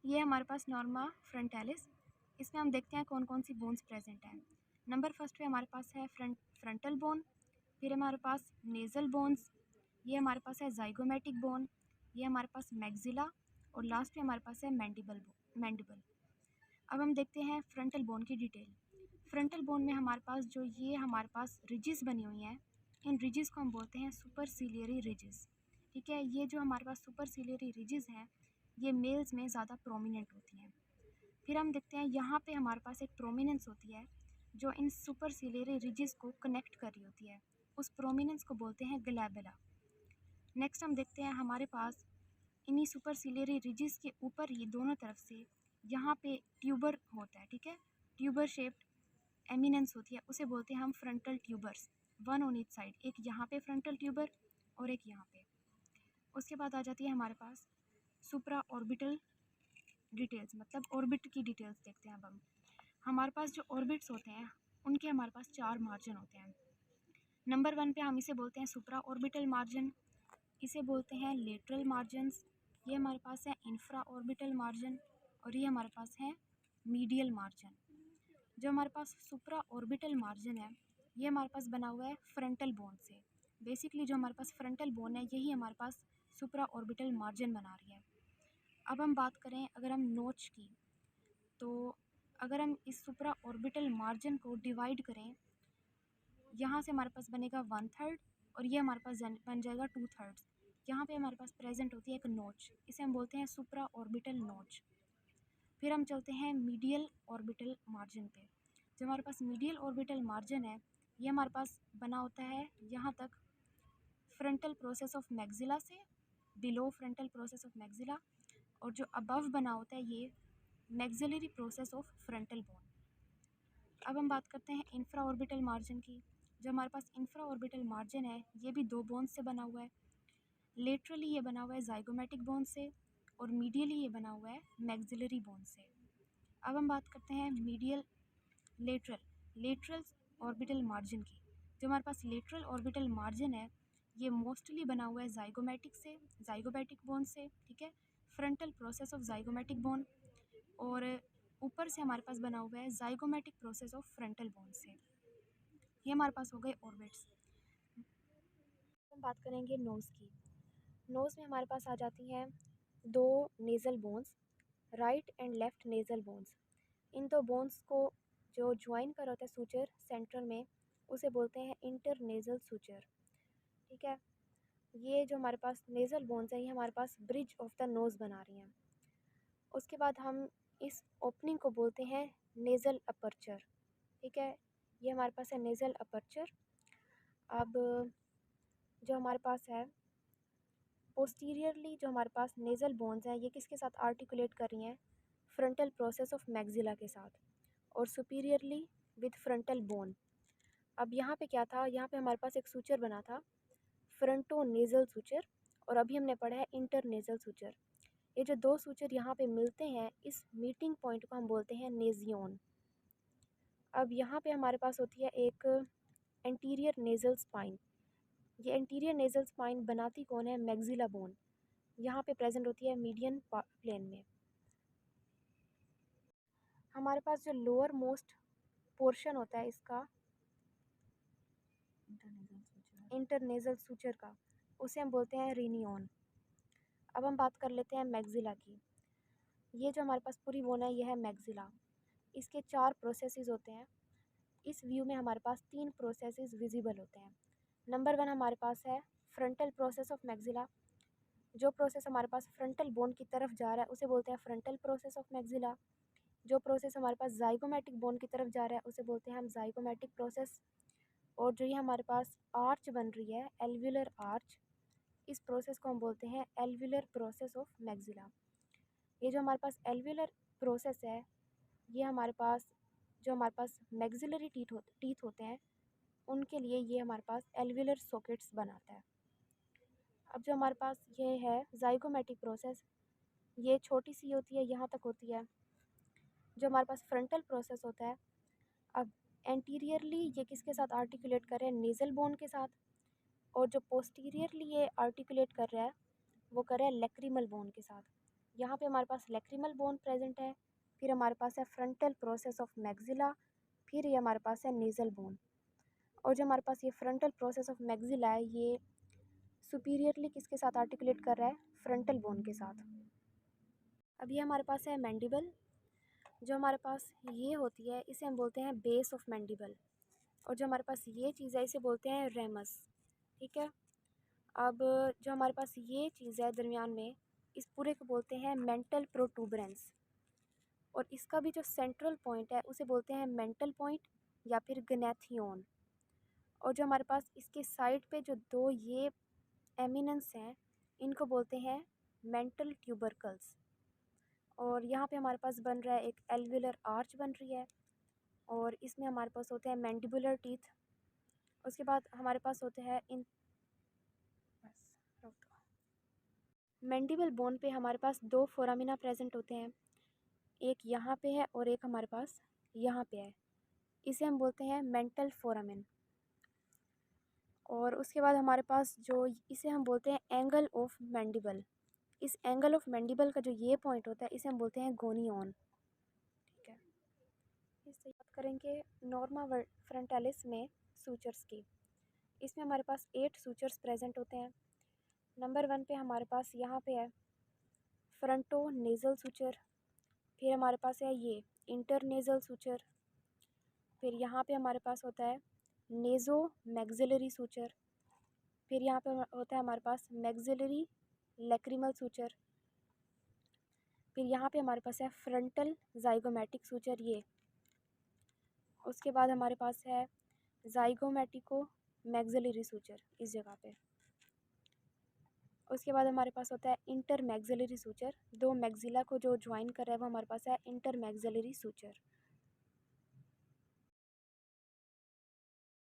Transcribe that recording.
ये हमारे पास Norma frontalis. इसमें हम देखते हैं कौन कौन सी बोन्स प्रेजेंट हैं। नंबर फर्स्ट पे हमारे पास है फ्रंटल बोन, फिर हमारे पास नेज़ल बोन्स, ये हमारे पास है जाइगोमेटिक बोन, ये हमारे पास मैक्सिला, और लास्ट में हमारे पास है मैंडिबल। अब हम देखते हैं फ्रंटल बोन की डिटेल। फ्रंटल बोन में हमारे पास जो ये हमारे पास रिजिस बनी हुई हैं, इन रिजिस को हम बोलते हैं सुपरसिलियरी रिजिस। ठीक है, ये जो हमारे पास सुपरसिलियरी रिजिस हैं ये मेल्स में ज़्यादा प्रोमिनेंट होती हैं। फिर हम देखते हैं यहाँ पे हमारे पास एक प्रोमिनेंस होती है जो इन सुपरसिलियरी रिजिस को कनेक्ट कर रही होती है, उस प्रोमिनेंस को बोलते हैं ग्लैबुला। नेक्स्ट हम देखते हैं हमारे पास इन्हीं सुपरसिलियरी रिजिस के ऊपर ही दोनों तरफ से यहाँ पे ट्यूबर होता है। ठीक है, ट्यूबर शेप्ड एमिनेंस होती है, उसे बोलते हैं हम frontal tubers, one on each side, एक यहाँ पे फ्रंटल ट्यूबर और एक यहाँ पे। उसके बाद आ जाती है हमारे पास सुप्रा ऑर्बिटल डिटेल्स, मतलब ऑर्बिट की डिटेल्स देखते हैं। अब हम हमारे पास जो ऑर्बिट्स होते हैं उनके हमारे पास 4 मार्जिन होते हैं। नंबर 1 पे हम इसे बोलते हैं सुप्रा ऑर्बिटल मार्जिन, इसे बोलते हैं लेटरल मार्जिन्स, ये हमारे पास है इंफ्रा ऑर्बिटल मार्जिन, और ये हमारे पास है मीडियल मार्जिन। जो हमारे पास सुप्रा ऑर्बिटल मार्जिन है ये हमारे पास बना हुआ है फ्रंटल बोन से। बेसिकली जो हमारे पास फ्रंटल बोन है यही हमारे पास सुप्रा ऑर्बिटल मार्जिन बना रही है। अब हम बात करें अगर हम नोच की, तो अगर हम इस सुप्रा ऑर्बिटल मार्जिन को डिवाइड करें, यहाँ से हमारे पास बनेगा 1/3 और ये हमारे पास बन जाएगा 2/3। यहाँ पे हमारे पास प्रेजेंट होती है एक नोच, इसे हम बोलते हैं सुप्रा ऑर्बिटल नोच। फिर हम चलते हैं मीडियल ऑर्बिटल मार्जिन पे। जो हमारे पास मीडियल ऑर्बिटल मार्जिन है ये हमारे पास बना होता है यहाँ तक फ्रंटल प्रोसेस ऑफ मैक्सिला से, below frontal process of maxilla, और जो अबव बना होता है ये maxillary process of frontal bone. अब हम बात करते हैं इंफ्रा ऑर्बिटल मार्जिन की। जो हमारे पास इंफ्रा ऑर्बिटल मार्जिन है ये भी 2 बोन्स से बना हुआ है। लेटरली ये बना हुआ है जाइगोमेटिक बोन से, और मीडियली ये बना हुआ है मैक्सिलरी बोन से। अब हम बात करते हैं मीडियल लेटरल ऑर्बिटल मार्जिन की। जो हमारे पास लेटरल ऑर्बिटल मार्जिन है ये मोस्टली बना हुआ है जाइगोमेटिक बोन से। ठीक है, frontal process of zygomatic bone, और ऊपर से हमारे पास बना हुआ है zygomatic process of frontal bone से। ये हमारे पास हो गए ऑर्बिट्स। हम बात करेंगे नोज़ की। नोज़ में हमारे पास आ जाती हैं 2 nasal bones, right and left nasal bones. In 2 bones को जो ज्वाइन कर होता है सूचर सेंट्रल में उसे बोलते हैं इंटरनेज़ल सूचर। ठीक है, ये जो हमारे पास नेज़ल बोन्स हैं ये हमारे पास ब्रिज ऑफ द नोज़ बना रही हैं। उसके बाद हम इस ओपनिंग को बोलते हैं नेज़ल अपर्चर। ठीक है, ये हमारे पास है नेज़ल अपर्चर। अब जो हमारे पास है पोस्टीरियरली जो हमारे पास नेज़ल बोन्स हैं ये किसके साथ आर्टिकुलेट कर रही हैं, फ्रंटल प्रोसेस ऑफ मैक्सिला के साथ, और सुपीरियरली विद फ्रंटल बोन। अब यहाँ पे क्या था, यहाँ पे हमारे पास एक सूचर बना था फ्रंटो नेज़ल सूचर, और अभी हमने पढ़ा है इंटरनेज़ल सूचर। ये जो 2 सूचर यहाँ पे मिलते हैं इस मीटिंग पॉइंट को हम बोलते हैं नेजियन। अब यहाँ पे हमारे पास होती है एक एंटीरियर नेज़ल स्पाइन। ये एंटीरियर नेज़ल स्पाइन बनाती कौन है, मैक्सिला बोन, यहाँ पे प्रेजेंट होती है मीडियन प्लेन में। हमारे पास जो लोअर मोस्ट पोर्शन होता है इसका इंटरनेज़ल सूचर का, उसे हम बोलते हैं रेनियन। अब हम बात कर लेते हैं मैक्सिला की। ये जो हमारे पास पूरी बोन है ये है मैक्सिला। इसके 4 प्रोसेसेस होते हैं। इस व्यू में हमारे पास 3 प्रोसेसेस विजिबल होते हैं। नंबर 1 हमारे पास है फ्रंटल प्रोसेस ऑफ मैक्सिला। जो प्रोसेस हमारे पास फ्रंटल बोन की तरफ जा रहा है उसे बोलते हैं फ्रंटल प्रोसेस ऑफ मैक्सिला। जो प्रोसेस हमारे पास जाइगोमेटिक बोन की तरफ जा रहा है उसे बोलते हैं हम जाइगोमेटिक प्रोसेस। और जो ये हमारे पास आर्च बन रही है एल्व्यूलर आर्च, इस प्रोसेस को हम बोलते हैं एल्व्यूलर प्रोसेस ऑफ मैक्सिला। ये जो हमारे पास एल्व्यूलर प्रोसेस है ये हमारे पास जो हमारे पास मैक्सिलरी टीथ होते हैं उनके लिए ये हमारे पास एल्व्यूलर सॉकेट्स बनाता है। अब जो हमारे पास ये है जाइगोमेटिक प्रोसेस, ये छोटी सी होती है, यहाँ तक होती है। जो हमारे पास फ्रंटल प्रोसेस होता है, अब एंटीरियरली ये किसके साथ आर्टिकुलेट कर रहे हैं, नेज़ल बोन के साथ, और जो पोस्टीरियरली ये आर्टिकुलेट कर रहा है वो कर रहा है लैक्रिमल बोन के साथ। यहाँ पे हमारे पास लैक्रिमल बोन प्रेजेंट है, फिर हमारे पास है फ्रंटल प्रोसेस ऑफ मैक्सिला, फिर ये हमारे पास है नेज़ल बोन। और जो हमारे पास ये फ्रंटल प्रोसेस ऑफ मैक्सिला है, ये सुपीरियरली किसके साथ आर्टिकुलेट कर रहा है? फ्रंटल बोन के साथ। अब ये हमारे पास है मैंडिबल। जो हमारे पास ये होती है इसे हम बोलते हैं बेस ऑफ मैंडिबल, और जो हमारे पास ये चीज़ है इसे बोलते हैं रेमस। ठीक है। अब जो हमारे पास ये चीज़ है दरमियान में, इस पूरे को बोलते हैं मेंटल प्रोटूबरेंस, और इसका भी जो सेंट्रल पॉइंट है उसे बोलते हैं मेंटल पॉइंट या फिर ग्नेथियोन। और जो हमारे पास इसके साइड पे जो दो ये एमिनेंस हैं, इनको बोलते हैं मेंटल ट्यूबरकल्स। और यहाँ पे हमारे पास बन रहा है एक एल्विलर आर्च बन रही है, और इसमें हमारे पास होते हैं मैंडिबुलर टीथ। उसके बाद हमारे पास होते हैं इन मैंडिबल बोन पे हमारे पास दो फोरामिना प्रेजेंट होते हैं, एक यहाँ पे है और एक हमारे पास यहाँ पे है। इसे हम बोलते हैं मेंटल फोरामिन। और उसके बाद हमारे पास जो इसे हम बोलते हैं एंगल ऑफ मैंडिबल। इस एंगल ऑफ मैंडिबल का जो ये पॉइंट होता है इसे हम बोलते हैं गोनियन। ठीक है। इससे बात करेंगे नॉर्मा फ्रंटालिस में सूचर्स की। इसमें हमारे पास 8 सूचर्स प्रेजेंट होते हैं। नंबर 1 पे हमारे पास यहाँ पे है फ्रंटो नेज़ल सूचर, फिर हमारे पास है ये इंटरनेज़ल सूचर, फिर यहाँ पे हमारे पास होता है नेज़ो मैक्सिलरी सूचर, फिर यहाँ पे होता है हमारे पास मैक्सिलरी लैक्रिमल सूचर, फिर यहाँ पे हमारे पास है फ्रंटल जाइगोमेटिक सूचर ये। उसके बाद हमारे पास है जाइगोमेटिको मैक्सिलरी सूचर इस जगह पे। उसके बाद हमारे पास होता है इंटर मैक्सिलरी सूचर, दो मैक्सिला को जो ज्वाइन कर रहा है वो हमारे पास है इंटर मैक्सिलरी सूचर।